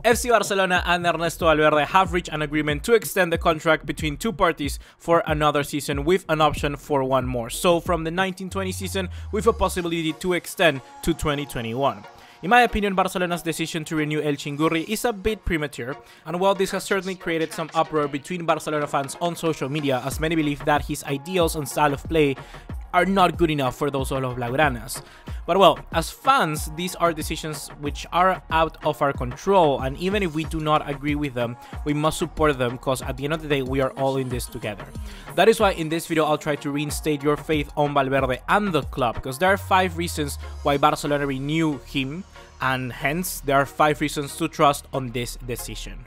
FC Barcelona and Ernesto Valverde have reached an agreement to extend the contract between two parties for another season with an option for one more. So from the 1920 season with a possibility to extend to 2021. In my opinion, Barcelona's decision to renew El Chingurri is a bit premature, and while this has certainly created some uproar between Barcelona fans on social media, as many believe that his ideals and style of play are not good enough for those of Blaugranas. But well, as fans, these are decisions which are out of our control, and even if we do not agree with them, we must support them because at the end of the day, we are all in this together. That is why in this video, I'll try to reinstate your faith on Valverde and the club, because there are 5 reasons why Barcelona renew him, and hence there are 5 reasons to trust on this decision.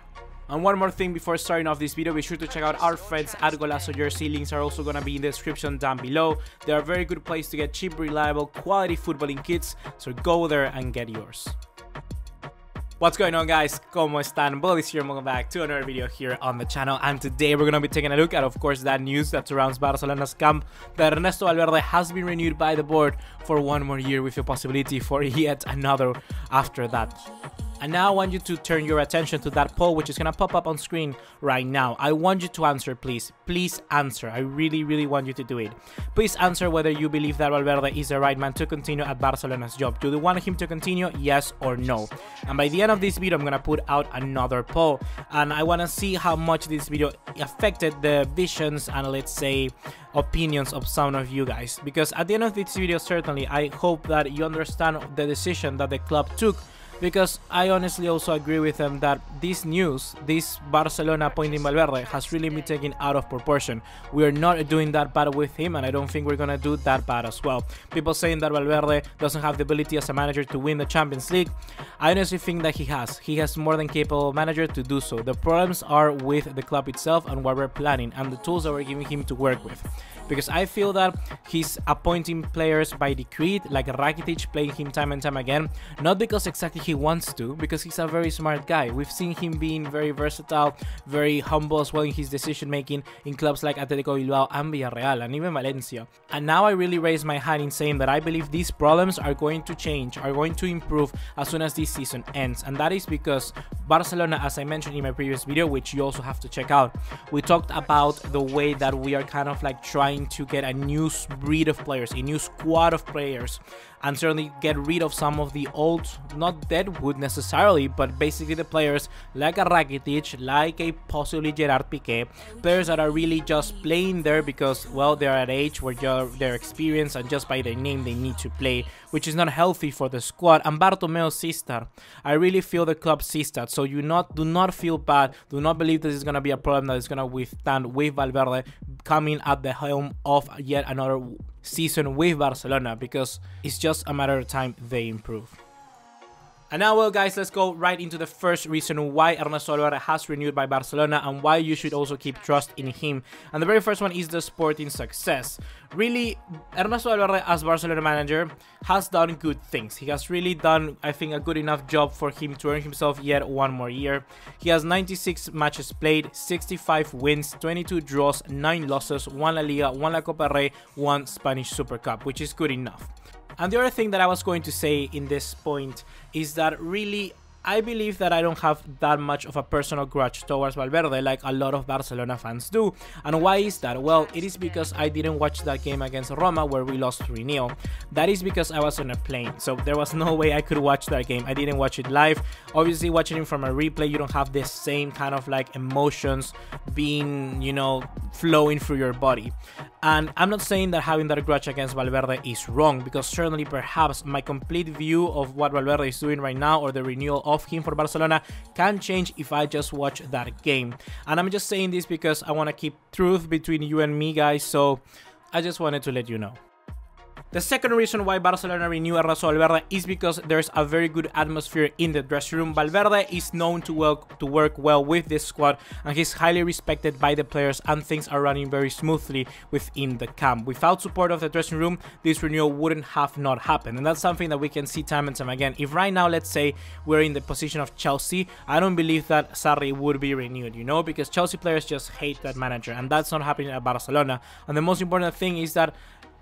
And one more thing before starting off this video, be sure to check out our friends at Golazo Jersey. Links are also going to be in the description down below. They are a very good place to get cheap, reliable, quality footballing kits, so go there and get yours. What's going on, guys? ¿Cómo están? BugaLuis here, welcome back to another video here on the channel, and today we're going to be taking a look at, of course, that news that surrounds Barcelona's camp, that Ernesto Valverde has been renewed by the board for one more year with a possibility for yet another after that. And now I want you to turn your attention to that poll, which is going to pop up on screen right now. I want you to answer, please. Please answer. I really want you to do it. Please answer whether you believe that Valverde is the right man to continue at Barcelona's job. Do you want him to continue? Yes or no? And by the end of this video, I'm going to put out another poll. And I want to see how much this video affected the visions and, let's say, opinions of some of you guys. Because at the end of this video, certainly, I hope that you understand the decision that the club took. Because I honestly also agree with them that this news, this Barcelona appointing Valverde, has really been taken out of proportion. We are not doing that bad with him, and I don't think we're going to do that bad as well. People saying that Valverde doesn't have the ability as a manager to win the Champions League. I honestly think that he has. He has more than capable manager to do so. The problems are with the club itself and what we're planning and the tools that we're giving him to work with. Because I feel that he's appointing players by decree, like Rakitic, playing him time and time again, not because exactly he wants to, because he's a very smart guy. We've seen him being very versatile, very humble as well in his decision making in clubs like Atletico Bilbao and Villarreal and even Valencia. And now I really raise my hand in saying that I believe these problems are going to change, are going to improve as soon as this season ends. And that is because Barcelona, as I mentioned in my previous video, which you also have to check out, we talked about the way that we are kind of like trying to get a new breed of players, a new squad of players, and certainly get rid of some of the old, not deadwood necessarily, but basically the players like a Rakitic, like a possibly Gerard Piqué, players that are really just playing there because, well, they're at age where they're experienced and just by their name they need to play, which is not healthy for the squad. And Bartomeu sees that. I really feel the club sees that, so do not feel bad, do not believe this is going to be a problem that is going to withstand with Valverde coming at the helm of yet another season with Barcelona, because it's just a matter of time they improve. And now, well, guys, let's go right into the first reason why Ernesto Valverde has renewed by Barcelona and why you should also keep trust in him. And the very first one is the sporting success. Really, Ernesto Valverde as Barcelona manager has done good things. He has really done, I think, a good enough job for him to earn himself yet one more year. He has 96 matches played, 65 wins, 22 draws, 9 losses, 1 La Liga, 1 La Copa Rey, 1 Spanish Super Cup, which is good enough. And the other thing that I was going to say in this point is that really I believe that I don't have that much of a personal grudge towards Valverde like a lot of Barcelona fans do. And why is that? Well, it is because I didn't watch that game against Roma where we lost 3-0. That is because I was on a plane, so there was no way I could watch that game. I didn't watch it live. Obviously, watching it from a replay, you don't have the same kind of like emotions being, you know, flowing through your body. And I'm not saying that having that grudge against Valverde is wrong, because certainly perhaps my complete view of what Valverde is doing right now, or the renewal of him for Barcelona, can change if I just watch that game. And I'm just saying this because I want to keep truth between you and me, guys, so I just wanted to let you know. The second reason why Barcelona renew Ernesto Valverde is because there's a very good atmosphere in the dressing room. Valverde is known to work well with this squad, and he's highly respected by the players, and things are running very smoothly within the camp. Without support of the dressing room, this renewal wouldn't have not happened, and that's something that we can see time and time again. If right now, let's say, we're in the position of Chelsea, I don't believe that Sarri would be renewed, you know, because Chelsea players just hate that manager, and that's not happening at Barcelona. And the most important thing is that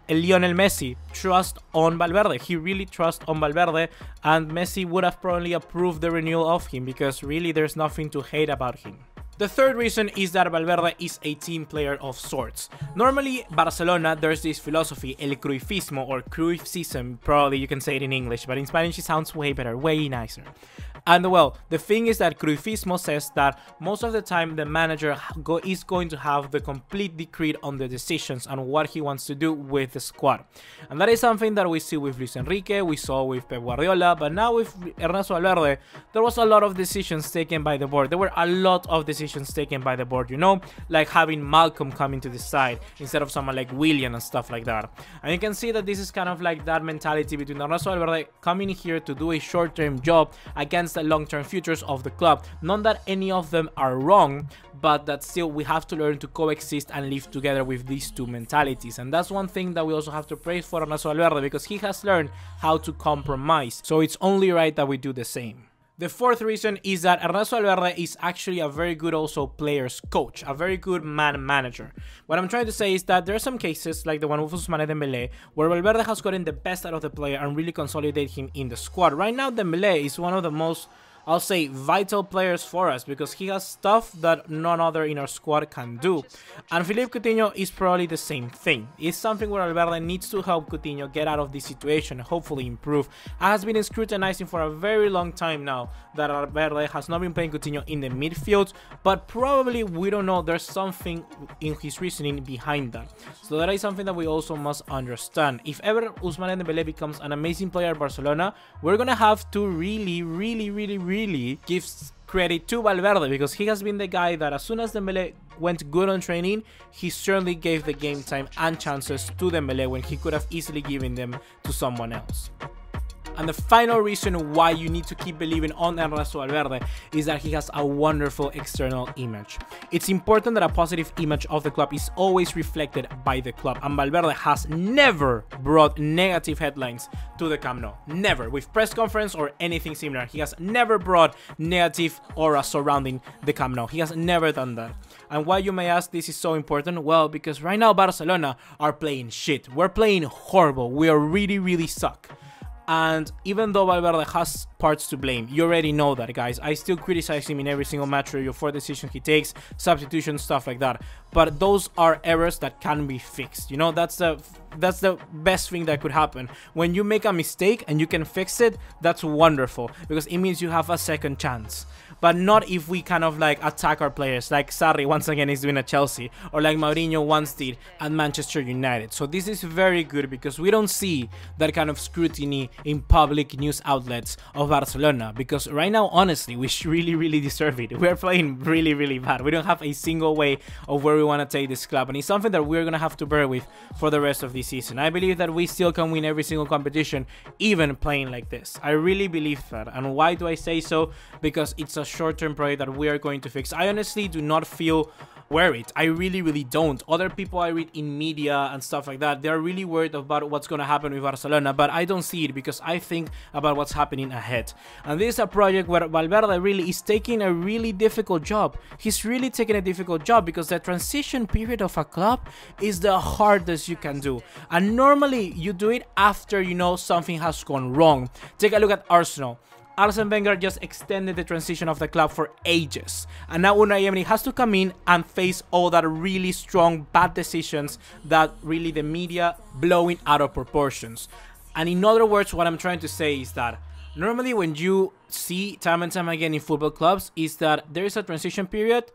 Lionel Messi trust on Valverde. He really trusts on Valverde, and Messi would have probably approved the renewal of him because really there's nothing to hate about him. The third reason is that Valverde is a team player of sorts. Normally, Barcelona, there's this philosophy, el Cruyffismo or Cruyffism, probably you can say it in English, but in Spanish it sounds way better, way nicer. And well, the thing is that Cruyffismo says that most of the time the manager is going to have the complete decree on the decisions and what he wants to do with the squad. And that is something that we see with Luis Enrique, we saw with Pep Guardiola, but now with Ernesto Valverde, there was a lot of decisions taken by the board. There were a lot of decisions taken by the board, you know, like having Malcolm coming to the side instead of someone like William and stuff like that. And you can see that this is kind of like that mentality between Ernesto Valverde coming here to do a short-term job against the long-term futures of the club. Not that any of them are wrong, but that still we have to learn to coexist and live together with these two mentalities. And that's one thing that we also have to praise for Ernesto Valverde, because he has learned how to compromise. So it's only right that we do the same. The fourth reason is that Ernesto Valverde is actually a very good also players coach, a very good man manager. What I'm trying to say is that there are some cases like the one with Ousmane Dembélé where Valverde has gotten the best out of the player and really consolidate him in the squad. Right now Dembélé is one of the most, I'll say, vital players for us because he has stuff that none other in our squad can do. And Philippe Coutinho is probably the same thing. It's something where Valverde needs to help Coutinho get out of this situation and hopefully improve. I has been scrutinizing for a very long time now that Valverde has not been playing Coutinho in the midfield, but probably we don't know, there's something in his reasoning behind that. So that is something that we also must understand. If ever Ousmane Dembélé becomes an amazing player at Barcelona, we're gonna have to really gives credit to Valverde, because he has been the guy that as soon as Dembélé went good on training, he certainly gave the game time and chances to Dembélé when he could have easily given them to someone else. And the final reason why you need to keep believing on Ernesto Valverde is that he has a wonderful external image. It's important that a positive image of the club is always reflected by the club, and Valverde has never brought negative headlines to the Camp Nou. Never. With press conference or anything similar, he has never brought negative aura surrounding the Camp Nou. He has never done that. And why, you may ask, this is so important? Well, because right now Barcelona are playing shit. We're playing horrible. We are really suck. And even though Valverde has parts to blame, you already know that, guys. I still criticize him in every single match review for decisions he takes, substitutions, stuff like that. But those are errors that can be fixed. You know, that's the best thing that could happen. When you make a mistake and you can fix it, that's wonderful, because it means you have a second chance. But not if we kind of like attack our players, like Sarri once again is doing at Chelsea, or like Mourinho once did at Manchester United. So this is very good, because we don't see that kind of scrutiny in public news outlets of Barcelona, because right now, honestly, we really deserve it. We're playing really bad. We don't have a single way of where we want to take this club, and it's something that we're gonna have to bear with for the rest of the season. I believe that we still can win every single competition, even playing like this. I really believe that. And why do I say so? Because it's a short-term project that we are going to fix. I honestly do not feel worried. I really don't. Other people I read in media and stuff like that, they're really worried about what's going to happen with Barcelona, but I don't see it, because I think about what's happening ahead. And this is a project where Valverde really is taking a really difficult job. He's really taking a difficult job, because the transition period of a club is the hardest you can do. And normally you do it after, you know, something has gone wrong. Take a look at Arsenal. Arsene Wenger just extended the transition of the club for ages, and now Unai Emery has to come in and face all that really strong bad decisions that really the media blowing out of proportions. And in other words, what I'm trying to say is that normally when you see time and time again in football clubs is that there is a transition period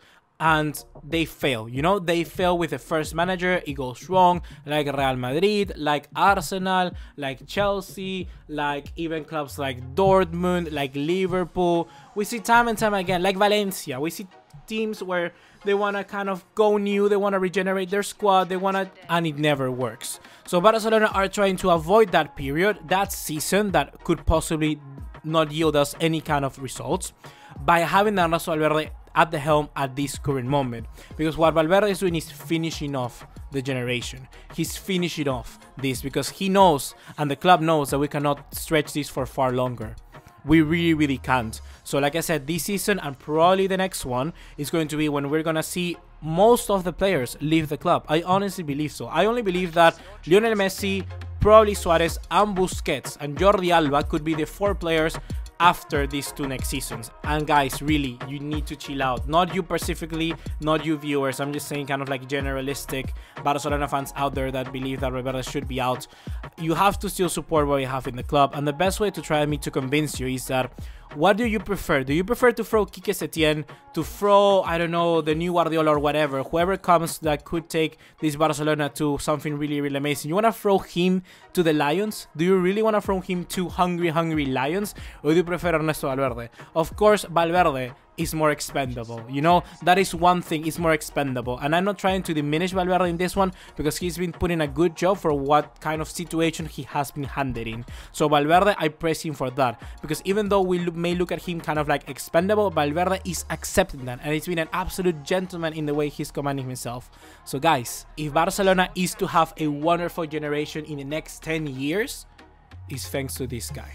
and they fail, you know, they fail with the first manager, it goes wrong, like Real Madrid, like Arsenal, like Chelsea, like even clubs like Dortmund, like Liverpool. We see time and time again, like Valencia, we see teams where they want to kind of go new, they want to regenerate their squad, they want to, and it never works. So Barcelona are trying to avoid that period, that season that could possibly not yield us any kind of results, by having Ernesto Valverde at the helm at this current moment. Because what Valverde is doing is finishing off the generation. He's finishing off this, because he knows, and the club knows, that we cannot stretch this for far longer. We really can't. So like I said, this season and probably the next one is going to be when we're gonna see most of the players leave the club. I honestly believe so. I only believe that Lionel Messi, probably Suarez and Busquets and Jordi Alba could be the 4 players after these 2 next seasons. And guys, really, you need to chill out. Not you specifically, not you viewers. I'm just saying kind of like generalistic Barcelona fans out there that believe that Valverde should be out. You have to still support what you have in the club. And the best way to try me to convince you is that, what do you prefer? Do you prefer to throw Quique Setién, to throw, I don't know, the new Guardiola or whatever, whoever comes that could take this Barcelona to something really, really amazing? You want to throw him to the Lions? Do you really want to throw him to hungry Lions? Or do you prefer Ernesto Valverde? Of course, Valverde is more expendable. You know, that is one thing, is more expendable. And I'm not trying to diminish Valverde in this one, because he's been putting a good job for what kind of situation he has been handling. So Valverde, I praise him for that, because even though we may look at him kind of like expendable, Valverde is accepting that, and he's been an absolute gentleman in the way he's commanding himself. So guys, if Barcelona is to have a wonderful generation in the next 10 years, it's thanks to this guy.